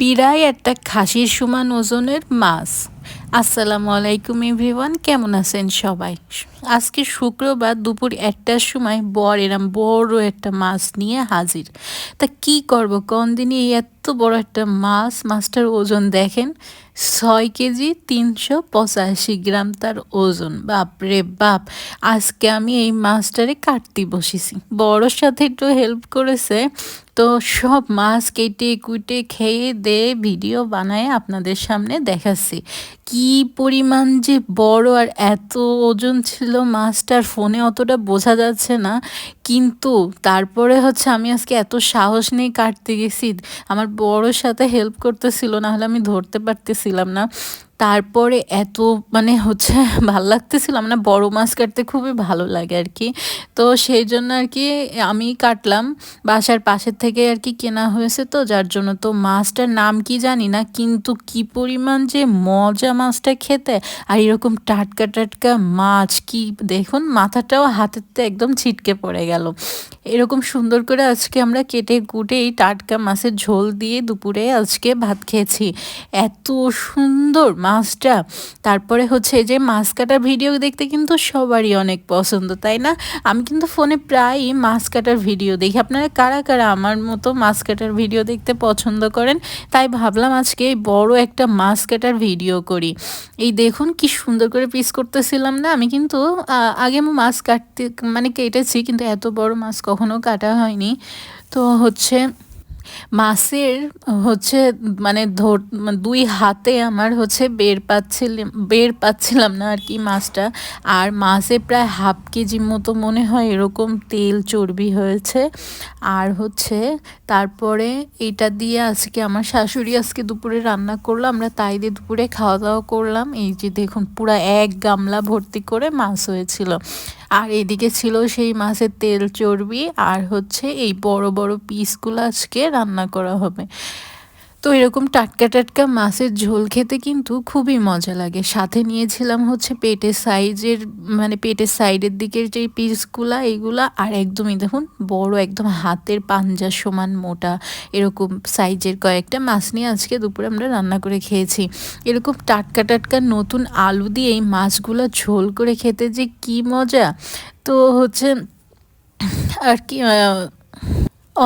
প্রায় একটা খাসির সমান ওজনের মাছ। আসসালামু আলাইকুম এভরিওয়ান, কেমন আছেন সবাই? আজকে শুক্রবার দুপুর 1টার সময় এরম বড় একটা মাছ নিয়ে হাজির। তা কি করব কোন দিনই এই এত বড় একটা মাছটার ওজন দেখেন 6 কেজি 385 গ্রাম তার ওজন। বাপরে বাপ! আজকে আমি এই মাছটারে কাটতে বসেছি, বড়োর সাথে একটু হেল্প করেছে। তো সব মাছ কেটে কুটে খেয়ে দিয়ে ভিডিও বানায় আপনাদের সামনে দেখাচ্ছি কি পরিমাণ যে বড়, আর এত ওজন ছিল মাছটার। ফোনে অতটা বোঝা যাচ্ছে না, কিন্তু তারপরে আমি আজকে এত সাহস নিয়ে কাটতে গেছি। আমার বড়োর সাথে হেল্প করতেছিল, না হলে আমি ধরতে পারতেছিলাম না। তারপরে এত ভাল লাগতেছিলাম না, বড় মাছ কাটতে খুবই ভালো লাগে আর কি। তো সেই জন্য আর কি আমি কাটলাম, বাসার পাশের থেকে আর কি কেনা হয়েছে, তো যার জন্য। তো মাছটার নাম কি জানি না, কিন্তু কি পরিমাণ যে মজা মাছটা খেতে। আর এরকম টাটকা টাটকা মাছ, কি দেখুন মাথাটাও হাতেতে একদম ছিটকে পড়ে গেল। এরকম সুন্দর করে আজকে আমরা কেটে কুটে এই টাটকা মাছের ঝোল দিয়ে দুপুরে আজকে ভাত খেয়েছি। এত সুন্দর মাছটা। তারপরে এই যে মাছ কাটার ভিডিও দেখতে কিন্তু সবারই অনেক পছন্দ, তাই না? আমি কিন্তু ফোনে প্রায়ই মাছ কাটার ভিডিও দেখি। আপনারা কারা কারা আমার মতো মাছ কাটার ভিডিও দেখতে পছন্দ করেন? তাই ভাবলাম আজকে এই বড় একটা মাছ কাটার ভিডিও করি। এই দেখুন কি সুন্দর করে পিস করতেছিলাম না আমি, কিন্তু আগে মাছ কাটতে কেটেছি, কিন্তু এত বড় মাছ কখনো কাটা হয়নি। তো মাছের দুই হাতে আমার বের পাচ্ছিলাম না আর কি মাছটা। আর মাছে প্রায় হাফ কেজি মতো মনে হয় এরকম তেল চর্বি হয়েছে। আর তারপরে এটা দিয়ে আজকে আমার শাশুড়ি আজকে দুপুরে রান্না করলো, আমরা তাই দিয়ে দুপুরে খাওয়া দাওয়া করলাম। এই যে দেখুন পুরা এক গামলা ভর্তি করে মাছ হয়েছিল। আর এদিকে ছিল সেই মাছের তেল চর্বি, আর এই বড় বড় পিসগুলো আজকে রান্না করা হবে। তো এরকম টাটকা টাটকা মাছের ঝোল খেতে কিন্তু খুবই মজা লাগে। সাথে নিয়েছিলাম পেটের সাইডের দিকের যে পিসগুলা, এইগুলা। আর একদমই দেখুন বড়, একদম হাতের পাঞ্জার সমান মোটা এরকম সাইজের কয়েকটা মাছ নিয়ে আজকে দুপুরে আমরা রান্না করে খেয়েছি। এরকম টাটকা টাটকা নতুন আলু দিয়ে এই মাছগুলো ঝোল করে খেতে যে কি মজা! তো আর কি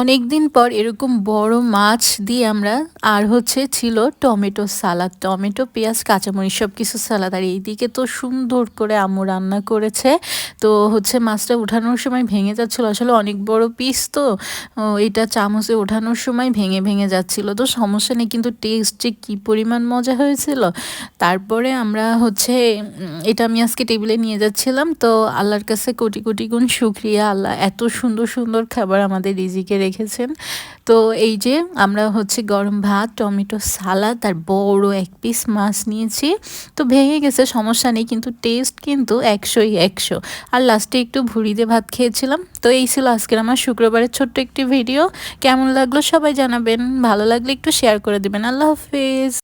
অনেক দিন পর এরকম বড় মাছ দিয়ে আমরা। আর ছিল টমেটো সালাদ, টমেটো পেঁয়াজ কাঁচামরিচ সব কিছু সালাদ। আর এইদিকে তো সুন্দর করে আম্মু রান্না করেছে। তো মাছটা ওঠানোর সময় ভেঙে যাচ্ছিলো, আসলে অনেক বড় পিস তো এটা চামচে ওঠানোর সময় ভেঙে ভেঙে যাচ্ছিল। তো সমস্যা নেই, কিন্তু টেস্ট যে কী পরিমাণ মজা হয়েছিল। তারপরে আমরা এটা আমি আজকে টেবিলে নিয়ে যাচ্ছিলাম। তো আল্লাহর কাছে কোটি কোটি গুণ শুকরিয়া, আল্লাহ এত সুন্দর সুন্দর খাবার আমাদের রিজিকে রেখেছেন। তো এই যে আমরা গরম ভাত, টমেটো সালাদ আর বড় এক পিস মাছ নিয়েছি। তো ভেঙে গেছে, সমস্যা নেই, কিন্তু টেস্ট কিন্তু 100ই 100। আর লাস্টে একটু ভুড়ি দিয়ে ভাত খেয়েছিলাম। তো এই ছিল আজকের আমার শুক্রবারের ছোট্ট একটি ভিডিও। কেমন লাগলো সবাই জানাবেন, ভালো লাগলে একটু শেয়ার করে দেবেন। আল্লাহ হাফেজ।